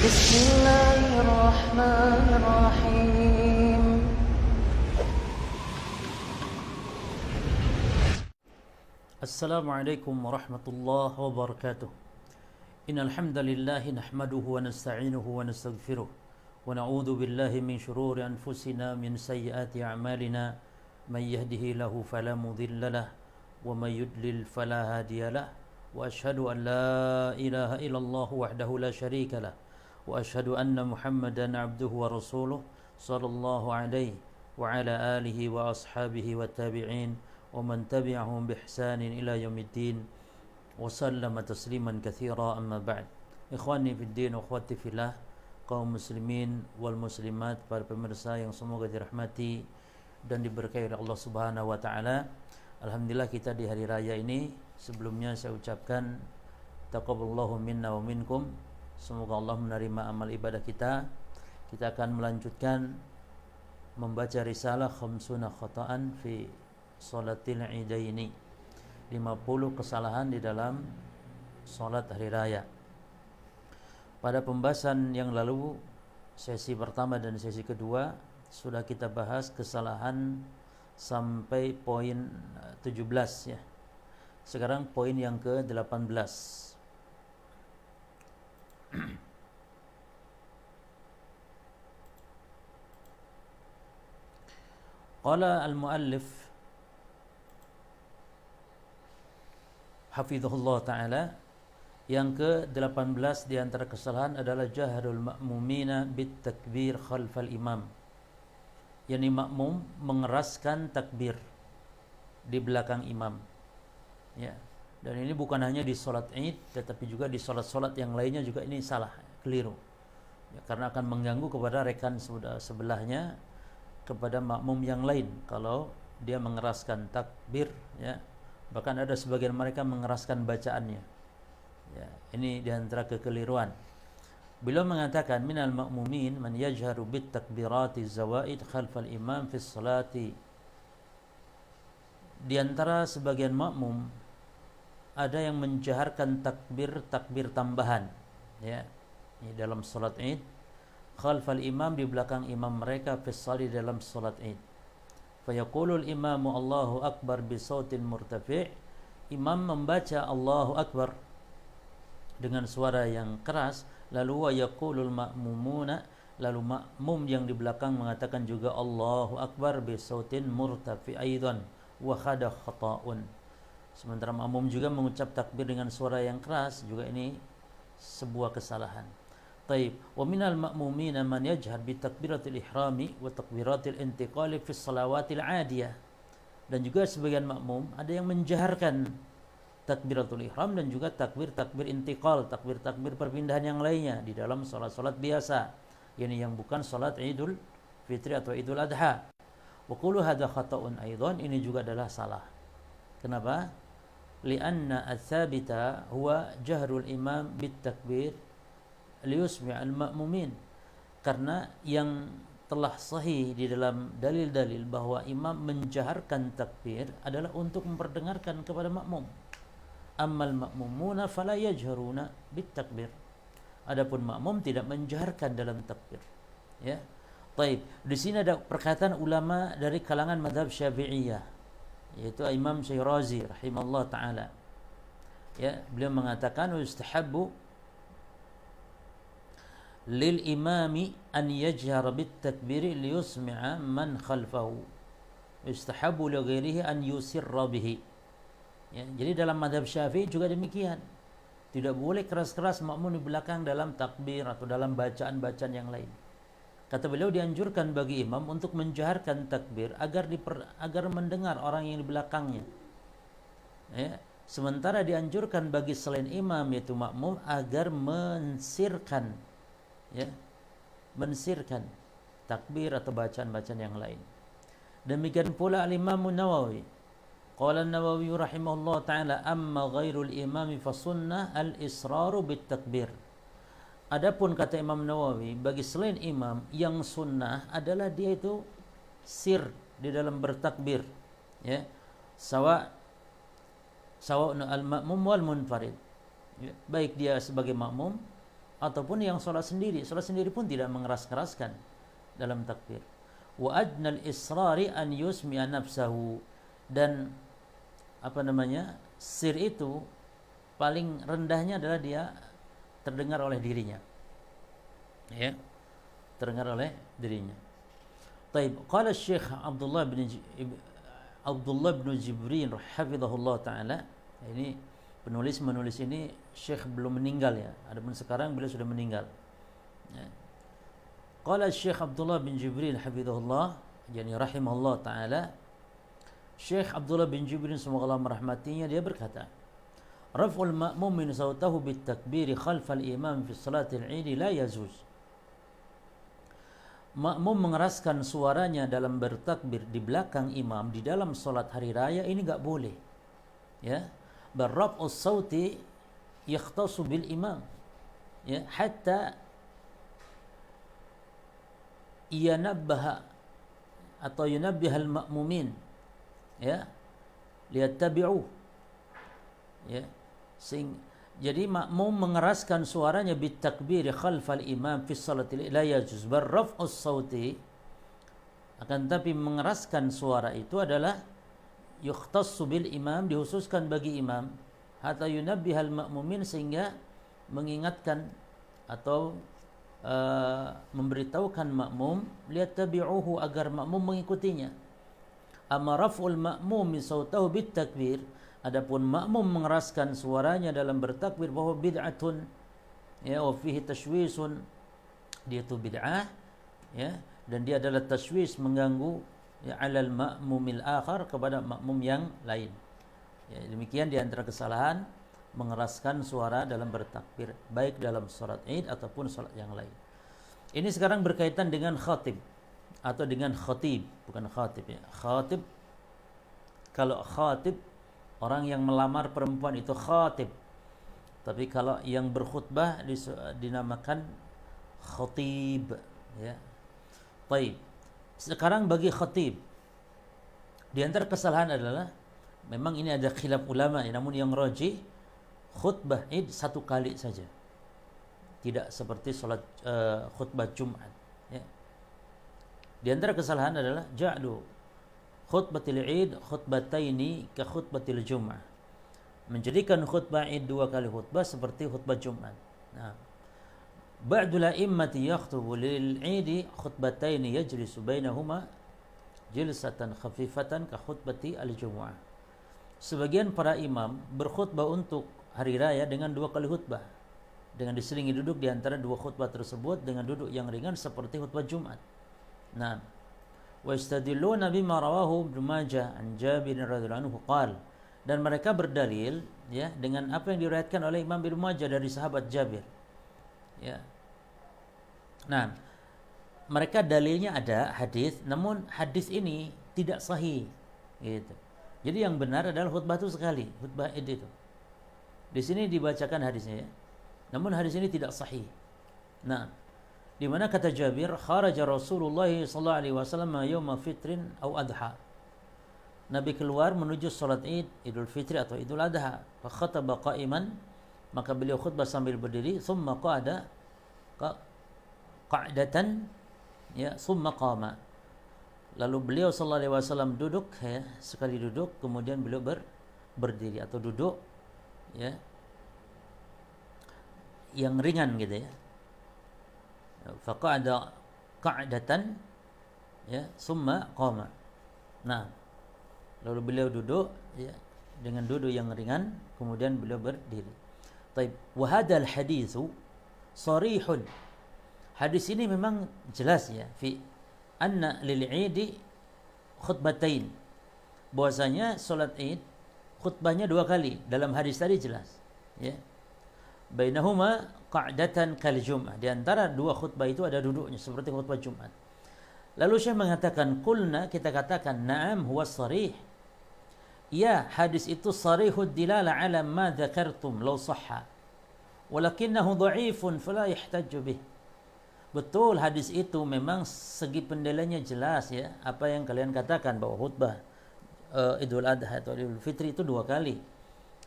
بسم الله الرحمن الرحيم السلام عليكم ورحمة الله وبركاته. إن الحمد لله نحمده ونستعينه ونستغفره ونعوذ بالله من شرور أنفسنا من سيئات أعمالنا من يهده له فلا مضل له ومن يضلل فلا هادي له وأشهد أن لا إله إلا الله وحده لا شريك له وأشهد أن محمدا عبده ورسوله صلى الله عليه وعلى آله وأصحابه والتابعين ومن تبعهم بإحسان إلى يوم الدين وسلم تسليما كثيرا. أما بعد. Ikhwani fi din, akhwati fillah, kaum muslimin wal muslimat, para pemirsa yang semoga dirahmati dan diberkahi oleh Allah Subhanahu wa taala. Alhamdulillah kita di hari raya ini, sebelumnya saya ucapkan taqabbalallahu minna wa minkum. Semoga Allah menerima amal ibadah kita. Kita akan melanjutkan membaca risalah khamsuna khata'an fi salatil idaini, 50 kesalahan di dalam salat hari raya. Pada pembahasan yang lalu, sesi pertama dan sesi kedua, sudah kita bahas kesalahan sampai poin 17 ya. Sekarang poin yang ke-18. Qala al-muallif hafizahullah ta'ala, yang ke-18 di antara kesalahan adalah jahrul ma'mumina bit takbir khalfal imam. Yani makmum mengeraskan takbir di belakang imam. Ya. Dan ini bukan hanya di salat Id, tetapi juga di salat-salat yang lainnya juga ini salah, keliru. Ya, karena akan mengganggu kepada rekan sebelahnya, kepada makmum yang lain kalau dia mengeraskan takbir ya. Bahkan ada sebagian mereka mengeraskan bacaannya. Ya, ini di antara kekeliruan. Beliau mengatakan minal ma'mumin man yajharu bit takbirati zawaid khalfal imam fi salati. Di antara sebagian makmum ada yang menjaharkan takbir tambahan ya. Ini dalam salat Id, khalfal imam, di belakang imam mereka, fi sali, dalam salat Id. Fayaqulul imamu Allahu akbar bisautin murtafi'. Imam membaca Allahu akbar dengan suara yang keras, lalu wa yaqulul ma'mumuna, lalu makmum yang di belakang mengatakan juga Allahu akbar bisautin murtafi' aidan wa khada khata'un. Sementara makmum juga mengucap takbir dengan suara yang keras, juga ini sebuah kesalahan. Taib, wa minal ma'mumina man yajhar bi takbiratil ihrami wa takbiratil intiqali fi salawatil adiyah. Dan juga sebagian makmum ada yang menjaharkan takbiratul ihram dan juga takbir intiqal, takbir perpindahan yang lainnya di dalam salat-salat biasa, yakni yang bukan salat Idul Fitri atau Idul Adha. Wa qulu hadza khata'un aidan, ini juga adalah salah. Kenapa? Lianna ats-tsabita huwa jahrul imam bit takbir liyusmi'al ma'mumin. Karena yang telah sahih di dalam dalil-dalil bahwa imam menjaharkan takbir adalah untuk memperdengarkan kepada makmum. Ammal ma'mumuna fala yajharuna bit takbir. Adapun makmum tidak menjaharkan dalam takbir. Ya. Baik, di sini ada perkataan ulama dari kalangan mazhab Syafi'iyah, yaitu Imam Syirazi rahimahullah taala. Ya, beliau mengatakan yustahabbu lil imami an yajhar bit takbiri liyusmi'a man khalfahu. Yustahabbu li ghairihi an yusirra bihi. Ya, jadi dalam mazhab Syafi'i juga demikian. Tidak boleh keras-keras makmum di belakang dalam takbir atau dalam bacaan-bacaan yang lain. Kata beliau, dianjurkan bagi imam untuk menjaharkan takbir agar mendengar orang yang di belakangnya. Ya. Sementara dianjurkan bagi selain imam, yaitu makmum, agar mensirkan takbir atau bacaan-bacaan yang lain. Demikian pula al-Imam Nawawi. Qala an-Nawawi rahimahullah ta'ala, amma ghairul imami fasunnah al-israru bit takbir. Adapun kata Imam Nawawi, bagi selain imam yang sunnah adalah dia itu sir di dalam bertakbir, ya. Sawa'un al-ma'mum wal munfarid. Ya, baik dia sebagai makmum ataupun yang sholat sendiri pun tidak mengeras-keraskan dalam takbir. Wa adnal israri an yusmi'a nafsahu, dan sir itu paling rendahnya adalah dia terdengar oleh dirinya, ya, terdengar oleh dirinya. Taib, qala Syekh Abdullah bin Jibrin hafizahullah taala. Ini penulis ini Syekh belum meninggal, ya, adapun sekarang beliau sudah meninggal, ya. Qala Syekh Abdullah bin Jibrin hafizahullah, yani rahimahullah taala. Syekh Abdullah bin Jibrin semoga Allah merahmatinya, dia berkata, raf'ul ma'mum min sautahu bit takbiri khalfal imam fi salatil 'id la yajuz. Makmum mengeraskan suaranya dalam bertakbir di belakang imam di dalam salat hari raya ini enggak boleh, ya. Barraf'us sauti yakhtassu bil imam, ya, hatta yanabbaha atau yunabbihal ma'mumin, ya, liyattabi'u, ya. Jadi makmum mengeraskan suaranya bitakbir khalfal imam fi salatil la yajuz barraf'us sauti, akan tapi mengeraskan suara itu adalah yukhtassu bil imam, dikhususkan bagi imam, hatta yunabbihal ma'mumin, sehingga mengingatkan atau memberitahukan makmum liyattabi'uhu, agar makmum mengikutinya. Amma raf'ul ma'mum min sautahu bit takbir, adapun makmum mengeraskan suaranya dalam bertakbir, bahwa bid'atun, ya, wa fihi tashwisun, dia itu bid'ah, ya, dan dia adalah tashwis, mengganggu, ya, alal ma'mumil akhar, kepada makmum yang lain. Ya, demikian di antara kesalahan mengeraskan suara dalam bertakbir, baik dalam salat Id ataupun salat yang lain. Ini sekarang berkaitan dengan khatib atau dengan khatib, bukan khatib, ya. Khatib, kalau khatib orang yang melamar perempuan itu khatib, tapi kalau yang berkhutbah dinamakan khatib, ya. Baik. Sekarang bagi khatib, di antara kesalahan adalah, memang ini ada khilaf ulama, ya, namun yang rajih khutbah Id satu kali saja, tidak seperti salat khutbah Jumat, ya. Di antara kesalahan adalah ja'lu khutbatil Id khutbataini ka khutbatil Jum'ah, menjadikan khutbah Id dua kali khutbah seperti khutbah Jumat. Nah, ba'dul a'immati yakhutubu lil Id khutbataini yajlisu bainahuma jilsatan khafifatan ka khutbati al Jum'ah. Sebagian para imam berkhutbah untuk hari raya dengan dua kali khutbah, dengan diselingi duduk di antara dua khutbah tersebut dengan duduk yang ringan seperti khutbah Jumat. Nah, wa istadilluna bima rawahu Ibnu Majah an Jabir radhiyallahu anhu qala, dan mereka berdalil, ya, dengan apa yang diriwayatkan oleh Imam Ibnu Majah dari sahabat Jabir, ya. Nah, mereka dalilnya ada hadis, namun hadis ini tidak sahih, gitu. Jadi yang benar adalah khutbah itu sekali, khutbah Id itu. Di sini dibacakan hadisnya, ya. Namun hadis ini tidak sahih. Nah, di mana kata Jabir, kharaja Rasulullah sallallahu alaihi wasallam yauma fitrin au adha. Nabi keluar menuju salat Id, Idul Fitri atau Idul Adha. Fa khataba qa'iman, maka beliau khutbah sambil berdiri, thumma qa'ada qa'datan, ya, thumma qama. Lalu beliau sallallahu alaihi wasallam duduk, ya, sekali duduk, kemudian beliau berdiri atau duduk, ya, yang ringan, gitu, ya. Faqa'ada qa'datan, ya, summa qama. Nah, lalu beliau duduk, ya, dengan duduk yang ringan, kemudian beliau berdiri. Taib, wa hadzal haditsu sharihun. Hadis ini memang jelas, ya, fi anna lil 'idi khutbatain, bahwasanya salat Id khutbahnya dua kali, dalam hadis tadi jelas, ya. Bainahuma qa'datan kal Jum'ah, di antara dua khutbah itu ada duduknya seperti khutbah Jumat. Lalu Syekh mengatakan, qulna, kita katakan, na'am huwa sharih, ya, hadis itu sarihud dilala ala ma dzakartum law sahha, walakinahu dha'ifun fala yahtajju bih. Betul, hadis itu memang segi pendalilannya jelas, ya, apa yang kalian katakan bahwa khutbah Idul Adha atau Idul Fitri itu dua kali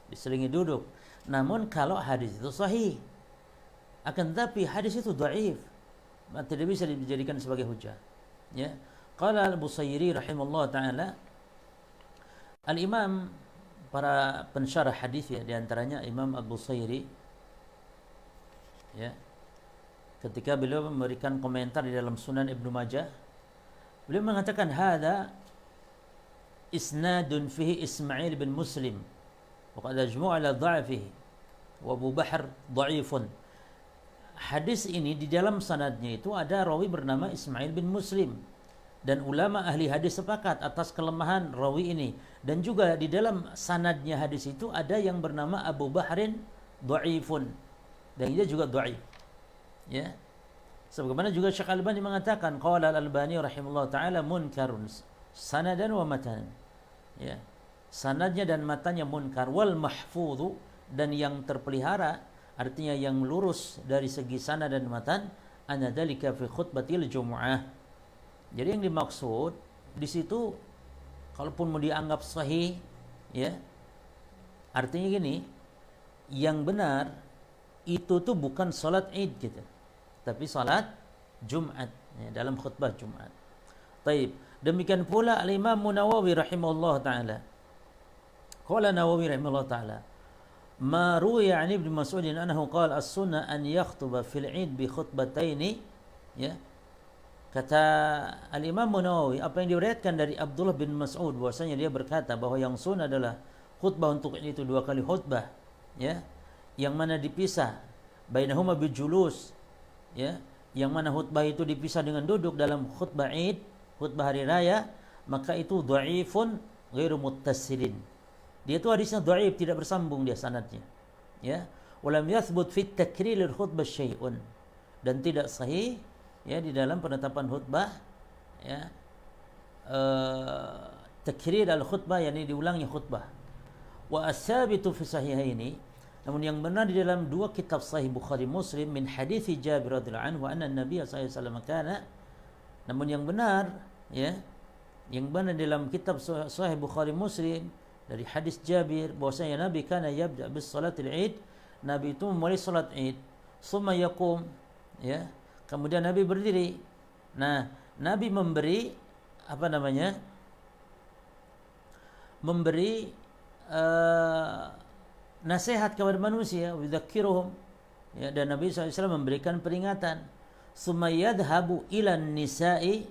diselingi duduk. Namun kalau hadis itu sahih, Akan tetapi hadis itu dhaif, tidak bisa dijadikan sebagai hujah. Ya. Qala Al-Busairi rahimahullah taala, Al-Imam, para pensyarah hadis ya, di antaranya Imam Al-Busairi, ya, ketika beliau memberikan komentar di dalam Sunan Ibnu Majah, beliau mengatakan hadza isnadun fihi Ismail bin Muslim wa qad ajmu'a ala dha'fihi wa Abu Bahr dha'ifun. Hadis ini di dalam sanadnya itu ada rawi bernama Ismail bin Muslim, dan ulama ahli hadis sepakat atas kelemahan rawi ini, dan juga di dalam sanadnya hadis itu ada yang bernama Abu Bahrin dha'ifun, dan dia juga dha'if. Ya. Sebagaimana juga Syekh Al-Albani mengatakan, qala Al-Albani rahimahullah taala munkarun sanadan wa matan. Ya. Sanadnya dan matanya munkar, wal mahfudhu, dan yang terpelihara, artinya yang lurus dari segi sanad dan matan, anadzalika fi khutbatil jumu'ah. Jadi yang dimaksud di situ, kalaupun mau dianggap sahih, ya, artinya gini, yang benar itu tuh bukan salat Id gitu, tapi salat Jumat, ya, dalam khutbah Jumat. Taib. Demikian pula Al-Imam Nawawi rahimahullah taala. Qala Nawawi rahimahullah taala, ma ruwiya 'an Ibnu Mas'ud annahu qala as-sunnah an yakhutuba fil 'id bi khutbataini, ya. Kata Al-Imam Nawawi, apa yang diriwayatkan dari Abdullah bin Mas'ud bahwasanya dia berkata bahwa yang sunnah adalah khutbah untuk itu 2 kali khutbah, ya, yang mana dipisah bainahuma bijulus, ya, yang mana khutbah itu dipisah dengan duduk dalam khutbah Id, khutbah hari raya, maka itu dhaifun ghairu muttasilin. Dia itu hadisnya dhaif, tidak bersambung dia sanadnya, ya. Walam yathbut fit takrir khutbah syai'un, dan tidak sahih, ya, di dalam penetapan khutbah, ya, takrir al-khutbah, yakni diulangnya khutbah. Wa as-sabitu fi sahihaini, namun yang benar di dalam 2 kitab sahih Bukhari Muslim min hadits Jabir radhiyallahu anhu anna Nabi sallallahu alaihi wasallam kana, namun yang benar, ya, yang benar dalam kitab sahih Bukhari Muslim dari hadis Jabir bahwasanya Nabi kana yabda bis salatil Id, Nabi itu memulai salat Id, summa yaqum, ya, kemudian Nabi berdiri. Nah, Nabi memberi apa namanya? Memberi nasihat kepada manusia, yudzakiruhum, ya, dan Nabi SAW memberikan peringatan. Summa yadhhabu ilan nisa'i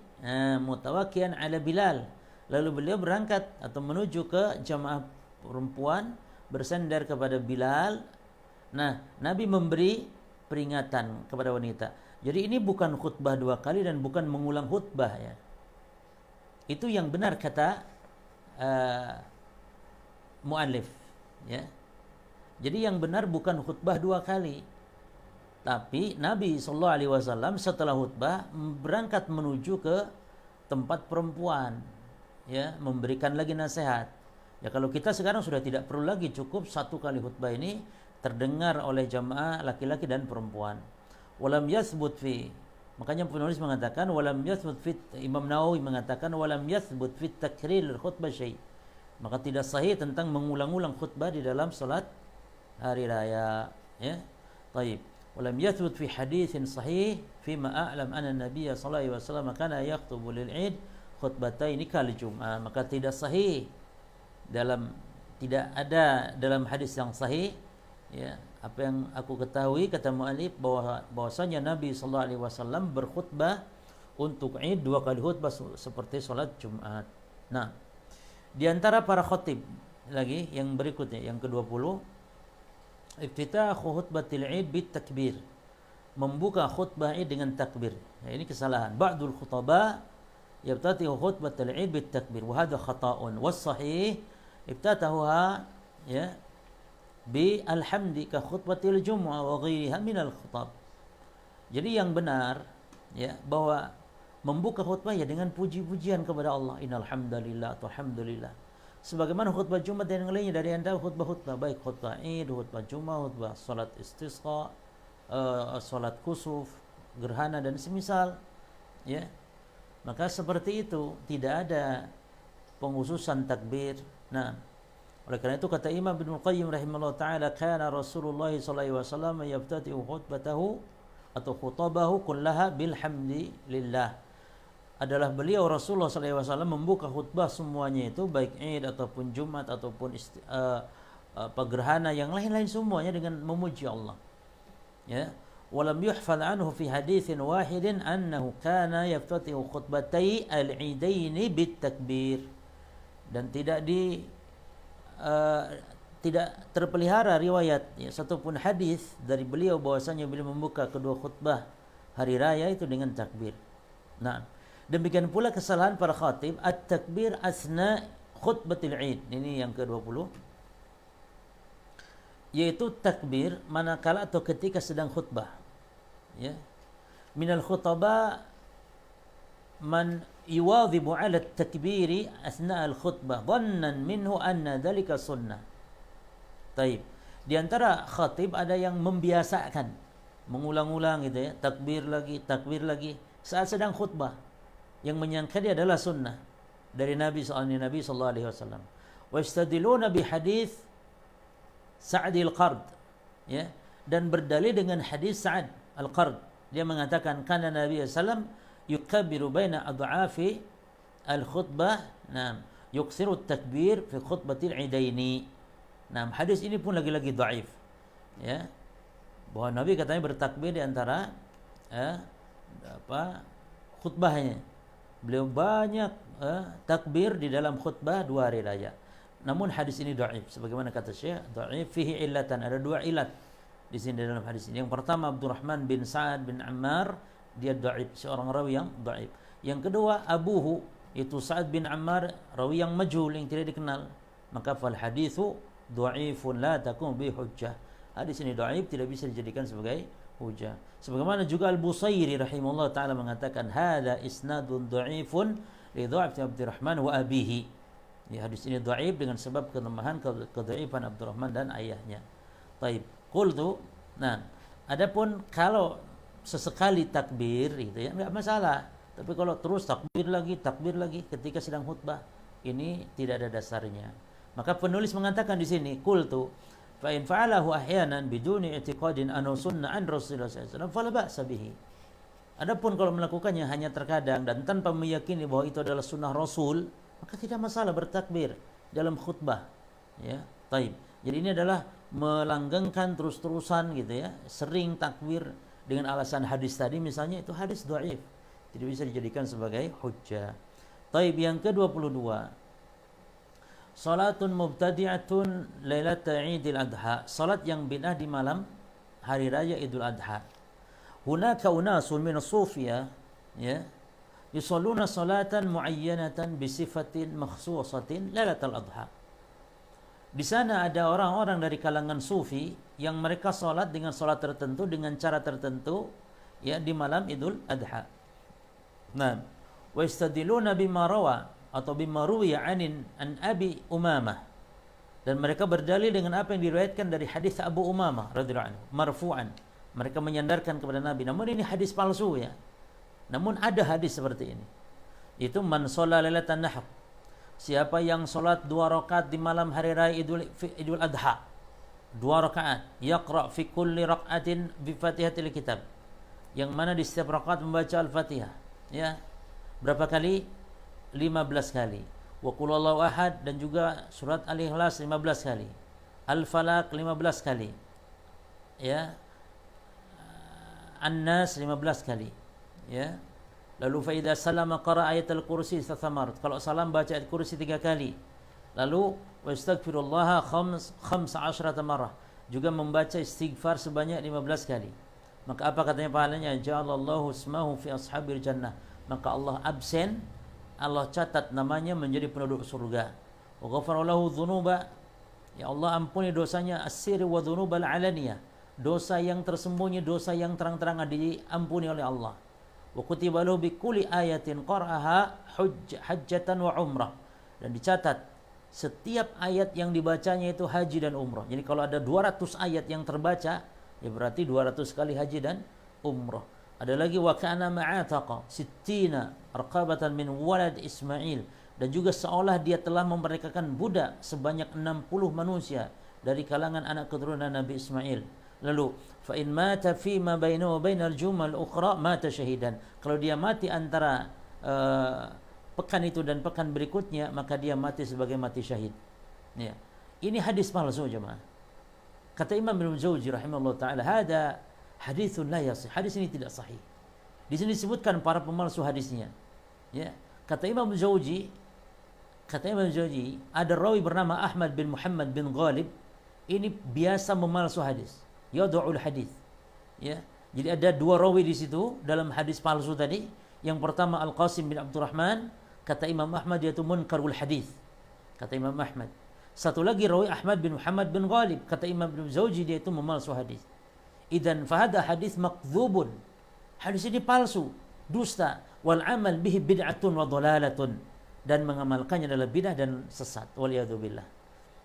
mutawakkian ala Bilal, lalu beliau berangkat atau menuju ke jamaah perempuan bersandar kepada Bilal. Nah, Nabi memberi peringatan kepada wanita. Jadi ini bukan khutbah 2 kali dan bukan mengulang khutbah, ya. Itu yang benar kata muallif, ya. Jadi yang benar bukan khutbah 2 kali, tapi Nabi SAW setelah khutbah berangkat menuju ke tempat perempuan, ya, memberikan lagi nasihat. Ya, kalau kita sekarang sudah tidak perlu lagi, cukup 1 kali khutbah ini terdengar oleh jamaah laki-laki dan perempuan. Walam yathbut fi, makanya penulis mengatakan walam yathbut fit, Imam Nawawi mengatakan walam yathbut fit takrir khutbah syai', maka tidak sahih tentang mengulang-ulang khutbah di dalam salat hari raya, ya. Taib. Walam yathbut fi haditsin sahih fima a'lam anna Nabiy sallallahu alaihi wasallam kana yakhutubu lil 'id khutbataini kal jum'ah, maka tidak sahih tidak ada dalam hadis yang sahih, ya, apa yang aku ketahui kata muallif bahwasanya Nabi sallallahu alaihi wasallam berkhutbah untuk Id 2 kali khutbah seperti salat Jumat. Nah, di antara para khatib lagi yang berikutnya, yang ke-20, iftitahu khutbatil Id bit takbir, membuka khutbah Id dengan takbir. Nah, ini kesalahan. Ba'dul khutaba yaftatihu khutbatil Id bit takbir wa hadha khata'un, was sahih iftatahuha, ya, bi alhamdi ka khutbatil jumu'ah wa ghairiha minal khutab. Jadi yang benar, ya, bahwa membuka khutbah ya dengan puji-pujian kepada Allah, innal hamdalillah atau alhamdulillah, sebagaimana khutbah Jumat dan yang lainnya dari anda khutbah-khutbah, baik khutbah Id, khutbah Jumat, khutbah salat istisqa, salat kusuf, gerhana dan semisal, ya. Maka seperti itu, tidak ada penghususan takbir. Nah, Oleh karena itu kata Imam Ibnu Qayyim rahimahullah taala, kana Rasulullah sallallahu alaihi wasallam yaftatihu khutbatahu atau khutabahu kullaha bilhamdilillah. Adalah beliau Rasulullah sallallahu alaihi wasallam membuka khutbah semuanya itu baik Id ataupun Jumat ataupun gerhana yang lain-lain semuanya dengan memuji Allah. Ya. Walam yuhfaz anhu fi haditsin wahidin annahu kana yaftatihu khutbatai al-idaini bitakbir. Dan tidak terpelihara riwayat satupun hadis dari beliau bahwasanya beliau membuka kedua khutbah hari raya itu dengan takbir. Nah, demikian pula kesalahan para khatib at-takbir asna khutbatil Id. Ini yang ke-20. Yaitu takbir manakala atau ketika sedang khutbah. Ya. Minal khutaba man yuwadhibu 'ala at-takbiri asna al-khutbah dhannan minhu anna dhalika sunnah. Taib. Di antara khatib ada yang membiasakan mengulang-ulang gitu ya, takbir lagi saat sedang khutbah, yang menyangka dia adalah sunnah dari Nabi sallallahu alaihi wasallam. Wa istadiluna bi hadis Sa'd al-Qard, ya, dan berdalil dengan hadis Sa'd al-Qard. Dia mengatakan kana Nabi sallallahu alaihi wasallam yukabbiru baina adhafi al-khutbah, nah, yuksiru at-takbir fi khutbatil idaini. Nah, hadis ini pun lagi-lagi dhaif. Ya. Bahwa Nabi katanya bertakbir di antara khutbahnya. Beliau banyak takbir di dalam khutbah dua hari raya. Namun hadis ini dhaif. Sebagaimana kata Syekh, dhaif fihi illatan, ada dua ilat di sini dalam hadis ini. Yang pertama Abdurrahman bin Sa'ad bin Ammar, dia dhaif, seorang rawi yang dhaif. Yang kedua abuhu, itu Sa'ad bin Ammar, rawi yang majhul, yang tidak dikenal. Maka fal haditsu dhaifun la takun bi hujjah. Hadis ini dhaif, tidak bisa dijadikan sebagai hujjah. Sebagaimana juga Al-Busairi rahimahullah taala mengatakan hadza isnadun dhaifun li dha'fi Abdurrahman wa abihi. Ya, hadis ini dhaif dengan sebab kelemahan kedhaifan Abdurrahman dan ayahnya. Taib. Qultu, nah, adapun kalau sesekali takbir itu ya enggak masalah. Tapi kalau terus takbir lagi ketika sedang khutbah, ini tidak ada dasarnya. Maka penulis mengatakan di sini, qultu fa in fa'alahu ahyanan biduni i'tiqadin annahu sunnah an Rasulullah sallallahu alaihi wasallam fala ba'sa bihi. Adapun kalau melakukannya hanya terkadang dan tanpa meyakini bahwa itu adalah sunnah Rasul, maka tidak masalah bertakbir dalam khutbah. Ya, taib. Jadi ini adalah melanggengkan terus-terusan gitu ya, sering takbir dengan alasan hadis tadi misalnya, itu hadis dhaif, tidak bisa dijadikan sebagai hujjah. Taib. Yang ke-22, salatun mubtadi'atun lailata Idul Adha, salat yang bid'ah di malam hari raya Idul Adha. Hunaka unasun min as-sufiyah, ya, yusalluna salatan muayyanatan bi sifatin makhsusatin lailatul adha. Di sana ada orang-orang dari kalangan sufi yang mereka salat dengan salat tertentu dengan cara tertentu, ya, di malam Idul Adha. Nah, wa istadiluna bima rawa atau bima ruwiya an Abi Umamah, dan mereka berdalil dengan apa yang diriwayatkan dari hadis Abu Umamah radhiyallahu anhu marfu'an. Mereka menyandarkan kepada Nabi, namun ini hadis palsu, ya. Namun ada hadis seperti ini. Itu man shalla lailatan nahr, siapa yang salat 2 rakaat di malam hari raya Idul Adha, 2 rakaat, yaqra fi kulli rakaatin bi Fatihatil Kitab, yang mana di setiap rakaat membaca Al-Fatihah, ya. Berapa kali? 15 kali. Wa qul huwallahu ahad, dan juga surat Al-Ikhlas 15 kali. Al-Falaq 15 kali. Ya. An-Nas 15 kali. Ya. Lalu fa idza salama qara ayatul kursi tsatamar. Kalau salam baca ayat kursi 3 kali. Lalu wa astaghfirullah 15 marrah. Juga membaca istighfar sebanyak 15 kali. Maka apa katanya pahalanya? Ja'alallahu ismahu fi ashabil jannah. Maka Allah absen, Allah catat namanya menjadi penduduk surga. Wa ghafara lahu dzunuba, ya Allah ampuni dosanya as-sirri wa dzunubal alaniyah, dosa yang tersembunyi, dosa yang terang-terangan diampuni oleh Allah. Wa kutiba lahu bi kulli ayatin qara'aha hajjatan wa umrah, dan dicatat setiap ayat yang dibacanya itu haji dan umrah. Jadi kalau ada 200 ayat yang terbaca, ya berarti 200 kali haji dan umrah. Ada lagi wa kana ma'ataqa 60 raqabatan min walad Ismail, dan juga seolah dia telah memerdekakan budak sebanyak 60 manusia dari kalangan anak keturunan Nabi Ismail. Lalu fa in mata fi ma bainahu wa bainal jumal ukhra mata syahidan. Kalau dia mati antara pekan itu dan pekan berikutnya, maka dia mati sebagai mati syahid. Ya. Ini hadis palsu jemaah. Kata Imam Ibnu Jauzi rahimahullah taala, "Hada haditsun la yasih." Hadis ini tidak sahih. Di sini disebutkan para pemalsu hadisnya. Ya. Kata Imam Jauzi, ada rawi bernama Ahmad bin Muhammad bin Ghalib, ini biasa memalsu hadis. Yad'ul hadis. Ya. Jadi ada dua rawi di situ dalam hadis palsu tadi. Yang pertama Al-Qasim bin Abdurrahman, kata Imam Ahmad dia itu munkarul hadis. Kata Imam Ahmad. Satu lagi rawi Ahmad bin Muhammad bin Ghalib, kata Imam Ibnu Jauzi dia itu memalsu hadis. Idzan fahada hadis makdzubun. Hadis ini palsu, dusta, wal amal bihi bid'atun wa dhalalatun, dan mengamalkannya adalah bid'ah dan sesat. Waliyadzubillah.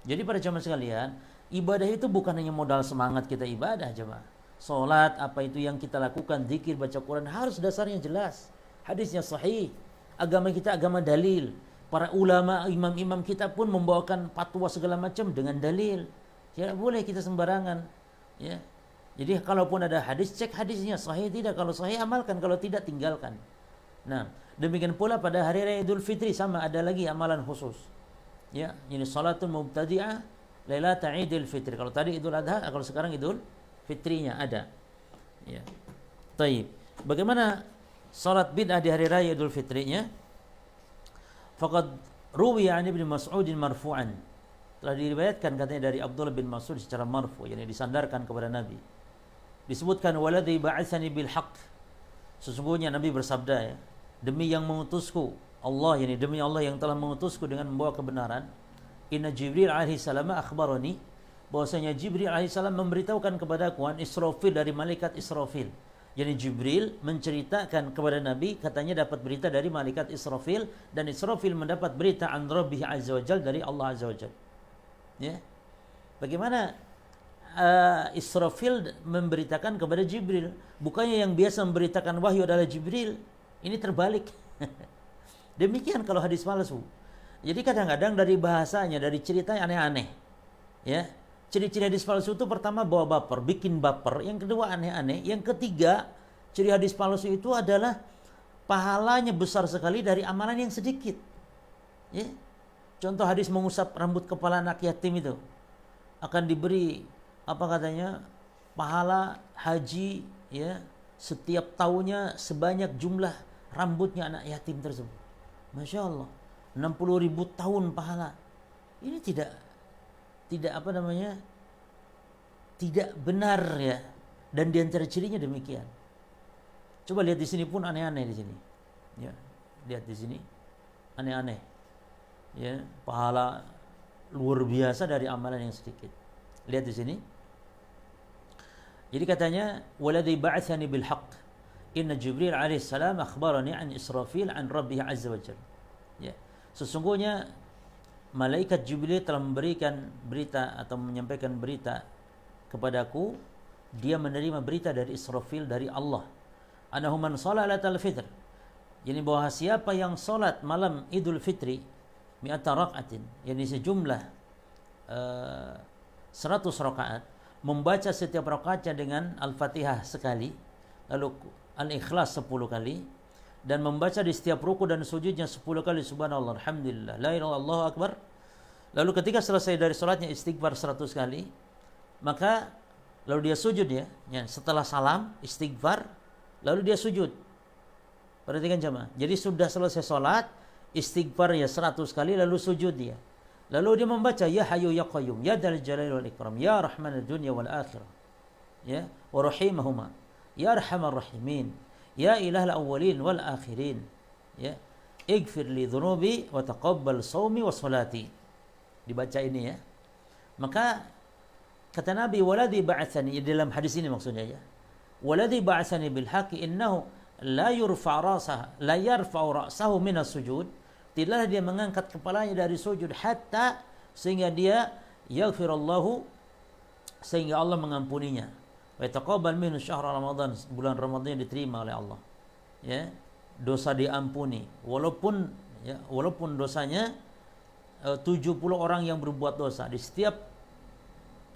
Jadi para jemaah sekalian, ibadah itu bukan hanya modal semangat kita ibadah, jemaah. Salat, apa itu yang kita lakukan, zikir, baca Quran, harus dasarnya jelas. Hadisnya sahih. Agama kita agama dalil. Para ulama, imam-imam kita pun membawakan fatwa segala macam dengan dalil. Tidak boleh kita sembarangan. Ya. Jadi kalaupun ada hadis, cek hadisnya sahih tidak. Kalau sahih amalkan, kalau tidak tinggalkan. Nah, demikian pula pada hari raya Idul Fitri sama ada lagi amalan khusus. Ya, ini salatul mubtadi'ah lailata Idul Fitri. Kalau tadi Idul Adha, kalau sekarang Idul Fitrinya ada. Ya. Taib. Bagaimana salat bid'ah di hari raya Idul Fitrinya? Faqad ruwiya an Ibnu Mas'udin marfu'an. Telah diriwayatkan katanya dari Abdullah bin Mas'ud secara marfu', yakni disandarkan kepada Nabi. Disebutkan waladhi ba'atsani bil haqq. Sesungguhnya Nabi bersabda, ya, demi yang mengutusku Allah, yakni demi Allah yang telah mengutusku dengan membawa kebenaran. Inna Jibril alaihi salam akhbarani, bahwasanya Jibril alaihi salam memberitahukan kepadaku an Israfil, dari malaikat Israfil. Jadi Jibril menceritakan kepada Nabi, katanya dapat berita dari malaikat Israfil, dan Israfil mendapat berita an Rabbih azza wajal, dari Allah azza wajal. Ya. Bagaimana Israfil memberitakan kepada Jibril? Bukannya yang biasa memberitakan wahyu adalah Jibril. Ini terbalik. Demikian kalau hadis palsu. Jadi kadang-kadang dari bahasanya, dari ceritanya aneh-aneh. Ya. Ciri-ciri hadis palsu itu pertama bawa baper, bikin baper. Yang kedua aneh-aneh. Yang ketiga, ciri hadis palsu itu adalah pahalanya besar sekali dari amalan yang sedikit. Ya. Contoh hadis mengusap rambut kepala anak yatim itu akan diberi apa katanya, pahala haji, ya, setiap tahunnya sebanyak jumlah rambutnya anak yatim tersebut. Masya Allah, 60.000 tahun pahala. Ini tidak apa namanya, tidak benar, ya. Dan di antara cirinya demikian. Coba lihat di sini pun aneh-aneh di sini. Ya, lihat di sini aneh-aneh. Ya, pahala luar biasa dari amalan yang sedikit. Lihat di sini. Jadi katanya waladhi ba'atsani bil haqq. Inna Jibril alaihi salam akhbarani an Israfil an Rabbih azza wajalla. Ya. Sesungguhnya malaikat Jibril telah memberikan berita atau menyampaikan berita kepadaku, dia menerima berita dari Israfil dari Allah. Anahu man shalatal fitr. Jadi bahwa siapa yang salat malam Idul Fitri mi'ata raka'atin, yakni sejumlah 100 rakaat, membaca setiap rakaatnya dengan Al-Fatihah sekali, lalu Al-Ikhlas 10 kali, dan membaca di setiap ruku dan sujudnya 10 kali subhanallah, alhamdulillah, la ilaha illallah, Allahu akbar. Lalu ketika selesai dari salatnya istighfar 100 kali, maka lalu dia sujud, ya, setelah salam istighfar, lalu dia sujud. Perhatikan jemaah. Jadi sudah selesai salat, istighfar ya 100 kali, lalu sujud dia. Lalu dia membaca ya Hayyu ya Qayyum, ya Dzal Jalali wal Ikram, ya Rahmanad Dunya wal Akhirah, ya, wa rahimahuma, ya Arhamar Rahimin, ya Ilahal Awwalin wal Akhirin, ya, ighfir li dhunubi wa taqabbal shaumi wa salati. Dibaca ini, ya. Maka kata Nabi waladhi ba'atsani, dalam hadis ini maksudnya, ya, waladhi ba'atsani bil haqqi innahu la yarfa'u ra'sahu minas sujud. Tidaklah dia mengangkat kepalanya dari sujud hatta, sehingga dia yaghfirallahu, sehingga Allah mengampuninya. Wa yataqabbal minhu syahr Ramadan, bulan Ramadan yang diterima oleh Allah. Ya, dosa diampuni walaupun ya, walaupun dosanya 70 orang yang berbuat dosa, di setiap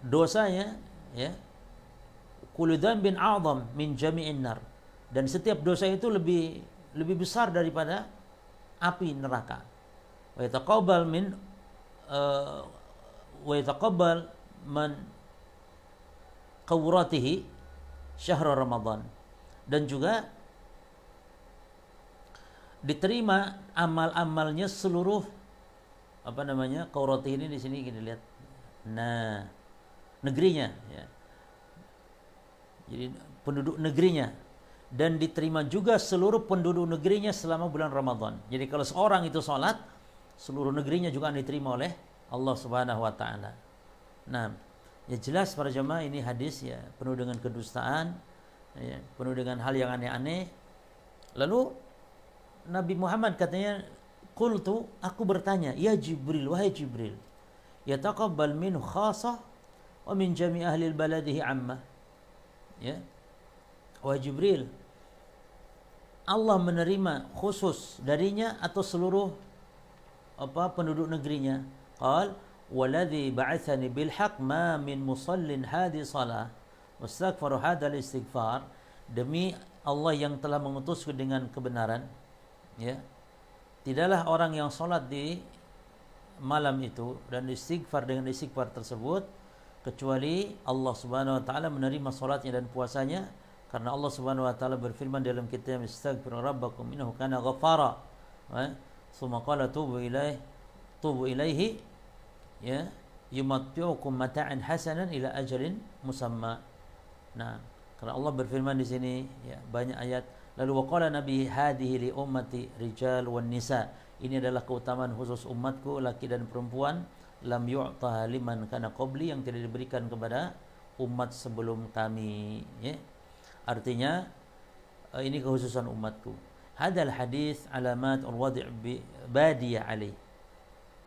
dosanya ya, kullu dzambin a'zam min jami'in nar, dan setiap dosa itu lebih besar daripada api neraka. Wa yataqabbal min wa yataqabbal man qawratihi syahr Ramadan, dan juga diterima amal-amalnya seluruh qawratihi ini di sini kita lihat. Nah, negerinya ya. Jadi penduduk negerinya, dan diterima juga seluruh penduduk negerinya selama bulan Ramadan. Jadi kalau seorang itu sholat, seluruh negerinya juga diterima oleh Allah Subhanahu wa taala. Nah, ya jelas para jemaah, ini hadis ya penuh dengan kedustaan, ya, penuh dengan hal yang aneh-aneh. Lalu Nabi Muhammad katanya, qultu, aku bertanya, ya Jibril, wahai Jibril, yataqabbal minhu khasah wa min jami' ahli baladihi ammah. Ya. Wahai Jibril, Allah menerima khusus darinya atau seluruh penduduk negerinya? Qal waladhi ba'athani bil haqq ma min musallin hadi salah wastaghfaru hadal istighfar. Demi Allah yang telah mengutusku dengan kebenaran, ya, tidaklah orang yang salat di malam itu dan istighfar dengan istighfar tersebut kecuali Allah Subhanahu wa taala menerima salatnya dan puasanya, karena Allah Subhanahu wa taala berfirman dalam kitab, istaghfiru rabbakum innahu kana ghaffara, tsumma qala tubu ilaihi ya yumatti'ukum mata'an hasanan ila ajalin musamma. Nah, karena Allah berfirman di sini ya banyak ayat. Lalu waqala nabi hadhihi li ummati rijal wan nisa, ini adalah keutamaan khusus umatku, laki dan perempuan, lam yu'ta liman kana qabli, yang tidak diberikan kepada umat sebelum kami, ya. Artinya ini kekhususan umatku. Hadal hadis alamat al-wadi' badiyah alaih.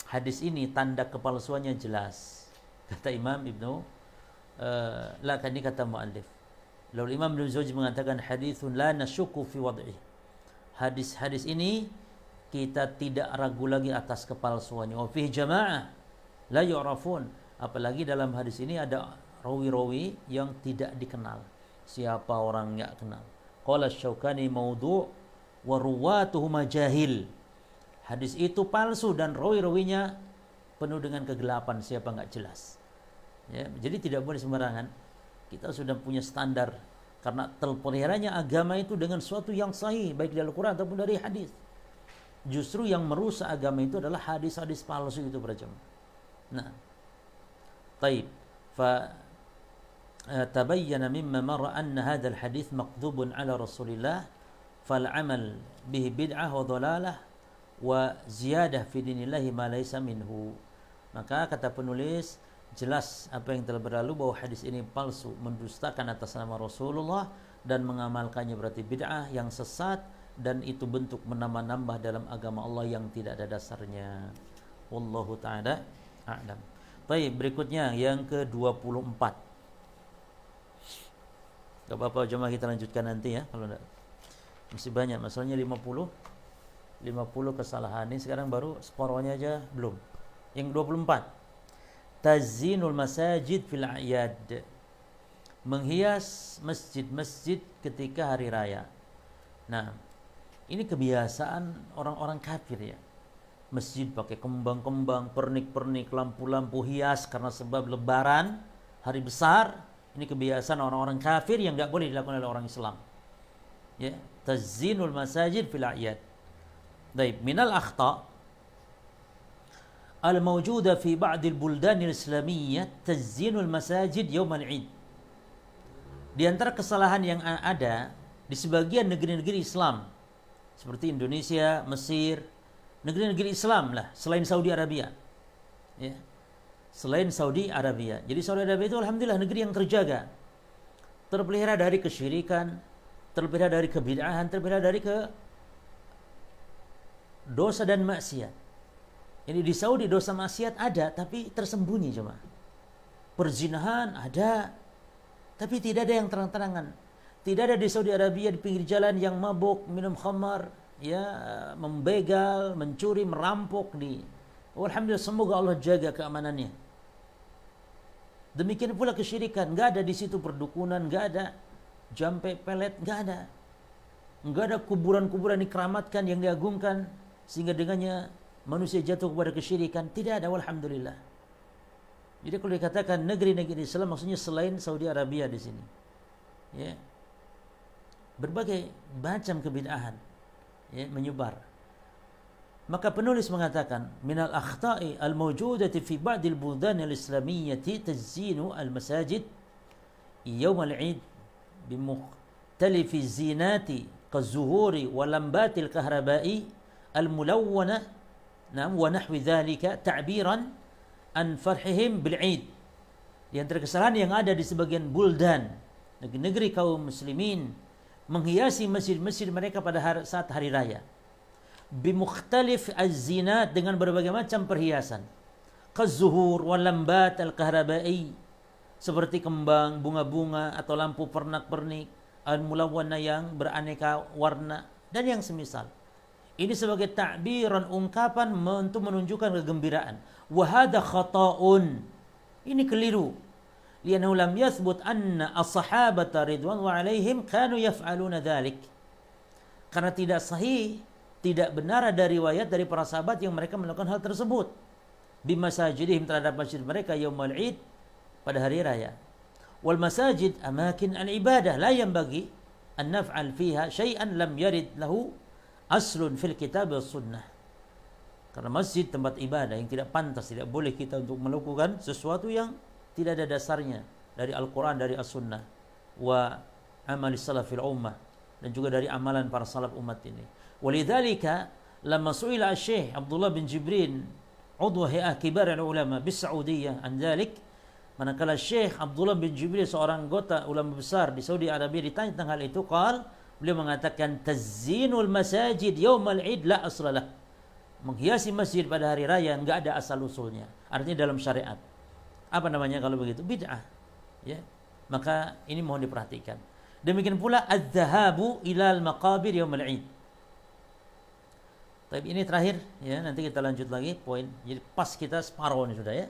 Hadis ini tanda kepalsuannya jelas, kata Imam Ibnu ini kata muallif. Lalu Imam Ibnu Jauzi mengatakan haditsun la nasyukku fi wad'i. Hadis ini kita tidak ragu lagi atas kepalsuannya. Wa fi jamaah la yu'rafun, apalagi dalam hadis ini ada rawi-rawi yang tidak dikenal. Siapa orang enggak kenal? Qala Syaukani maudhu' wa ruwatuhu majahil. Hadis itu palsu dan rawi-rawinya penuh dengan kegelapan, siapa enggak jelas. Ya, jadi tidak boleh sembarangan. Kita sudah punya standar, karena terpeliharanya agama itu dengan suatu yang sahih, baik dari Al-Quran ataupun dari hadis. Justru yang merusak agama itu adalah hadis-hadis palsu itu, para jemaah. Nah, taib. Fa tabayyana mimma mara anna hadzal hadits maqdhubun ala Rasulillah fal amal bihi bid'ah wa dhalalah wa ziyadah fi dinillahi ma laysa minhu. Maka kata penulis, jelas apa yang telah berlalu bahwa hadis ini palsu, mendustakan atas nama Rasulullah, dan mengamalkannya berarti bid'ah yang sesat, dan itu bentuk menambah-nambah dalam agama Allah yang tidak ada dasarnya. Wallahu ta'ala a'lam. Baik, berikutnya yang ke-24. Gak apa-apa jemaah, kita lanjutkan nanti ya, kalau enggak masih banyak masalahnya. 50 kesalahan ini sekarang baru separuhnya aja belum. Yang 24, tazinul masajid fil a'yad, menghias masjid-masjid ketika hari raya. Nah, ini kebiasaan orang-orang kafir ya. Masjid pakai kembang-kembang, pernik-pernik, lampu-lampu hias karena sebab lebaran, hari besar. Ini kebiasaan orang-orang kafir yang enggak boleh dilakukan oleh orang Islam. Ya, tazinul masajid fil a'yad. Baik, minal akhta al-mawjuda fi ba'd al-buldan al-islamiyyah tazinul masajid yawm al-'id. Di antara kesalahan yang ada di sebagian negeri-negeri Islam seperti Indonesia, Mesir, negeri-negeri Islam lah selain Saudi Arabia. Ya. Selain Saudi Arabia. Jadi Saudi Arabia itu alhamdulillah negeri yang terjaga. Terpelihara dari kesyirikan, terpelihara dari kebid'ahan, terpelihara dari dosa dan maksiat. Ini di Saudi dosa maksiat ada tapi tersembunyi jemaah. Perzinahan ada tapi tidak ada yang terang-terangan. Tidak ada di Saudi Arabia di pinggir jalan yang mabuk, minum khamar, ya membegal, mencuri, merampok di. Alhamdulillah, semoga Allah jaga keamanannya. Demikian pula kesyirikan, nggak ada di situ perdukunan, nggak ada jampe pelet, nggak ada. Nggak ada kuburan-kuburan dikeramatkan yang diagungkan sehingga dengannya manusia jatuh kepada kesyirikan. Tidak ada, alhamdulillah. Jadi kalau dikatakan negeri-negeri Islam, maksudnya selain Saudi Arabia di sini, ya, berbagai macam kebid'ahan, ya, menyebar. Maka penulis mengatakan, minal akhta'i al-mawjudati fi ba'dil buldan al-islamiyyati tazinu al-masajid yawm al-'id bimukhtalifi zinati kazuhuri wa lambatil kahrabai al-mulawwana wa nahwi dhalika ta'biran an farhihim bil-'id. Di antara kesalahan yang ada di sebagian buldan, negeri-negeri kaum muslimin, menghiasi masjid-masjid mereka pada saat hari raya bimukhtalif az-zinat, dengan berbagai macam perhiasan, kazuhur wal lambat al-kahrabai, seperti kembang, bunga-bunga atau lampu pernak-pernik, al-mulawwana yang beraneka warna dan yang semisal. Ini sebagai takbiran, ungkapan untuk menunjukkan kegembiraan. Wa hadha khata'un, ini keliru. Liannahu lam yathbut anna as-sahabata ridwanu alaihim kanu yaf'aluna dhalik. Karena tidak sahih, tidak benar ada riwayat dari para sahabat yang mereka melakukan hal tersebut. Bimasajidihim, terhadap masjid mereka, yaumul id, pada hari raya. Wal masajid amakin al-ibadah la yanbaghi an naf'al fiha syai'an lam yarid lahu aslun fil kitab was sunnah. Karena masjid tempat ibadah yang tidak pantas, tidak boleh kita untuk melakukan sesuatu yang tidak ada dasarnya dari Al-Quran, dari As-Sunnah, wa amali salafil ummah, dan juga dari amalan para salaf umat ini. Walidzalika lamma su'ila Syekh Abdullah bin Jibrin udwa hay'ah kibar ulama bis Saudiyah an dzalik, manakala Syekh Abdullah bin Jibrin, seorang anggota ulama besar di Saudi Arabia, ditanya tentang hal itu, beliau mengatakan tazinul masajid yaumal id la aslalah. Menghiasi masjid pada hari raya enggak ada asal usulnya. Artinya dalam syariat. Apa namanya kalau begitu? Bid'ah. Ya. Maka ini mohon diperhatikan. Demikian pula adz-dzahabu ilal maqabir yaumal id. Tapi ini terakhir ya, nanti kita lanjut lagi poin. Jadi pas kita separuh ini sudah ya.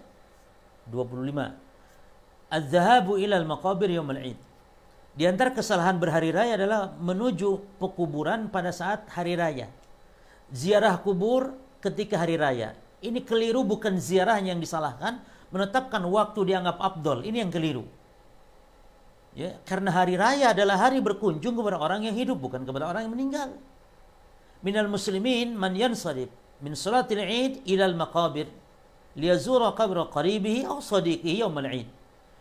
25. Az-zahabu ilal maqabir yaumul id. Di antara kesalahan berhari raya adalah menuju pekuburan pada saat hari raya. Ziarah kubur ketika hari raya. Ini keliru, bukan ziarah yang disalahkan, menetapkan waktu dianggap afdal. Ini yang keliru. Ya, karena hari raya adalah hari berkunjung kepada orang yang hidup, bukan kepada orang yang meninggal. Minal muslimin man yansarif min salatil id ilal maqabir liyazura qabra qaribihi aw sadiqihi yaumal id.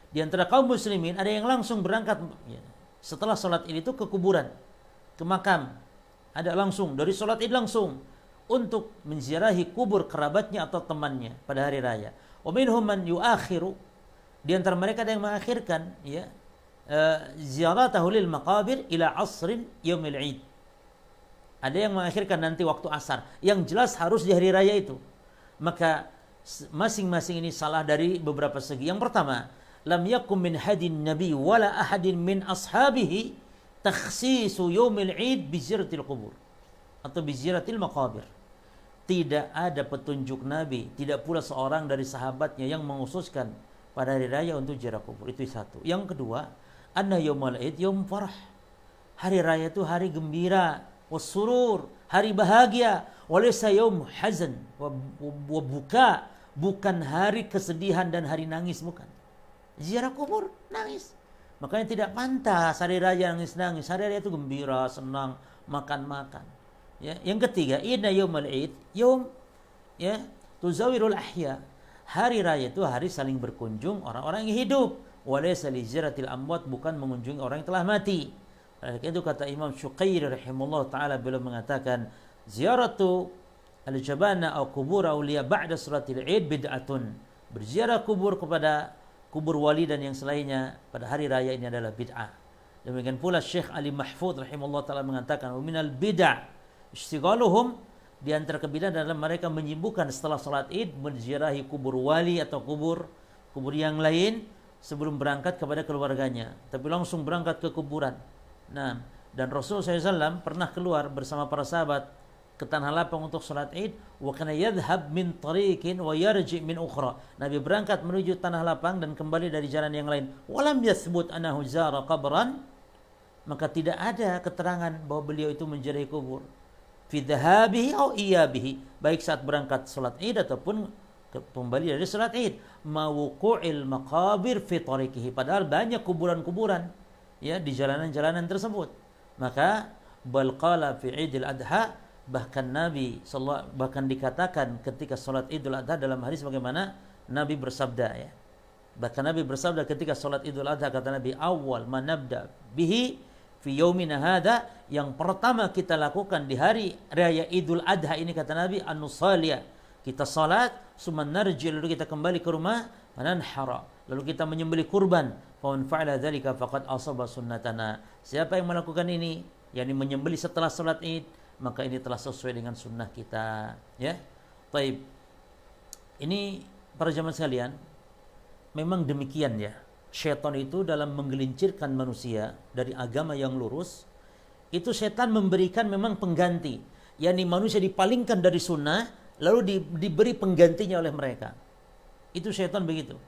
Di antara kaum muslimin ada yang langsung berangkat ya, setelah salat id itu ke kuburan, ke makam. Ada langsung dari salat id langsung untuk menziarahi kubur kerabatnya atau temannya pada hari raya. Wa minhum man yuakhiru, di antara mereka ada yang mengakhirkan ya ziaratahu lil maqabir ila asrin yaumil id. Ada yang mengakhirkan nanti waktu asar. Yang jelas harus di hari raya itu. Maka masing-masing ini salah dari beberapa segi. Yang pertama, lam yakum min hadin nabi wala ahadin min ashabihi takhsisu yaumil id biziratil qubur atau biziratil maqabir. Tidak ada petunjuk Nabi, tidak pula seorang dari sahabatnya yang menghususkan pada hari raya untuk ziarah kubur. Itu satu. Yang kedua, anna yaumul id yaum farah. Hari raya itu hari gembira, wasurur, hari bahagia, walaysa yaum hazan wa buka, bukan hari kesedihan dan hari nangis, bukan. Ziarah kubur nangis. Makanya tidak pantas hari raya nangis-nangis. Hari raya itu gembira, senang, makan-makan. Ya, yang ketiga, inna yaumul id yaum ya tuzawirul ahya. Hari raya itu hari saling berkunjung orang-orang yang hidup. Walaysa li ziyaratil amwat, bukan mengunjungi orang yang telah mati. Itu kata Imam Syuqairi rahimahullah ta'ala, beliau mengatakan ziaratu al-jabana atau kubur awliya ba'da salatil id bid'atun. Berziarah kubur kepada kubur wali dan yang selainnya pada hari raya ini adalah bid'ah. Demikian pula Syekh Ali Mahfud rahimahullah ta'ala mengatakan minal bid'ah istighaluhum, di antara kebid'ahan adalah mereka menyibukkan setelah salat id menziarahi kubur wali atau kubur yang lain sebelum berangkat kepada keluarganya, tapi langsung berangkat ke kuburan. Nah, Dan Rasulullah SAW pernah keluar bersama para sahabat ke tanah lapang untuk salat Id, wa kana yadhhab min tariqin wa yarji min ukhra. Nabi berangkat menuju tanah lapang dan kembali dari jalan yang lain. Walam yathbut annahu zara qabran, maka tidak ada keterangan bahwa beliau itu menziarahi kubur. Fi dhahabihi aw iyabihi, baik saat berangkat salat Id ataupun kembali dari salat Id. Mawuqu'il maqabir fi tariqihi, padahal banyak kuburan-kuburan ya di jalanan-jalanan tersebut. Maka bal qala fi Idul Adha, bahkan Nabi bahkan dikatakan ketika salat Idul Adha dalam hadis bagaimana Nabi bersabda ya. Bahkan Nabi bersabda ketika salat Idul Adha, kata Nabi, awal manabda bihi fi yaumina hadha, yang pertama kita lakukan di hari raya Idul Adha ini, kata Nabi, an-nusaliyah, kita salat, summa narji, lalu kita kembali ke rumah, mananhara, lalu kita menyembelih kurban. Fa man fa'ala dzalika faqad asaba sunnatana, siapa yang melakukan ini, yakni menyembelih setelah salat Id, maka ini telah sesuai dengan sunnah kita ya. Baik, ini para jamaah sekalian, memang demikian ya. Syaitan itu dalam menggelincirkan manusia dari agama yang lurus, itu setan memberikan memang pengganti, yakni manusia dipalingkan dari sunnah lalu diberi penggantinya oleh mereka. Itu syaitan begitu.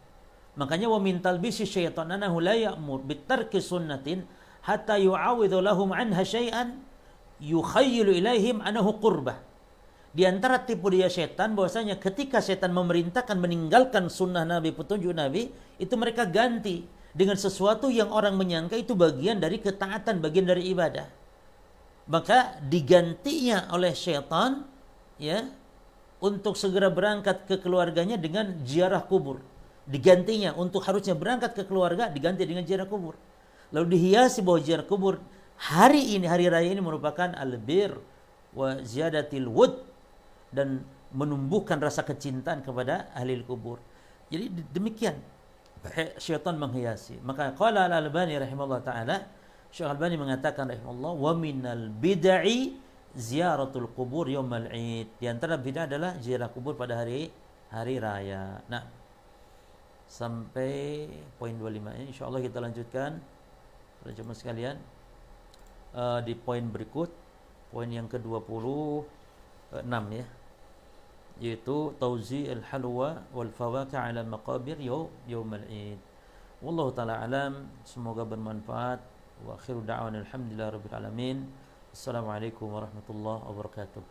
Makanya wa min talbisi syaitan anahu la ya'mur bitarki sunnatin hatta yu'awidhu lahum anha syai'an yukhayyilu ilaihim anahu qurbah. Di antara tipu daya setan bahwasanya ketika setan memerintahkan meninggalkan sunnah Nabi, petunjuk Nabi, itu mereka ganti dengan sesuatu yang orang menyangka itu bagian dari ketaatan, bagian dari ibadah. Maka digantinya oleh setan ya untuk segera berangkat ke keluarganya dengan ziarah kubur. Digantinya untuk harusnya berangkat ke keluarga, diganti dengan ziarah kubur. Lalu dihiasi bahwa ziarah kubur hari ini, hari raya ini merupakan albir wa ziyadatil wud, dan menumbuhkan rasa kecintaan kepada ahli kubur. Jadi demikian syaitan menghiasi. Maka qala al-Albani rahimahullah taala, Syekh Albani mengatakan rahimahullah, wa minal bid'i ziyaratul kubur yaumal Id. Di antara bid'ah adalah ziarah kubur pada hari raya. Nah, sampai poin 25 ini insyaallah kita lanjutkan para jemaah sekalian di poin berikut, poin yang ke-26 ya, yaitu tauzi al-halwa wal fawakih ala maqabir yaumal Id. Wallahu taala alam, semoga bermanfaat. Wa akhiru da'wana alhamdulillahi rabbil alamin. Assalamualaikum warahmatullahi wabarakatuh.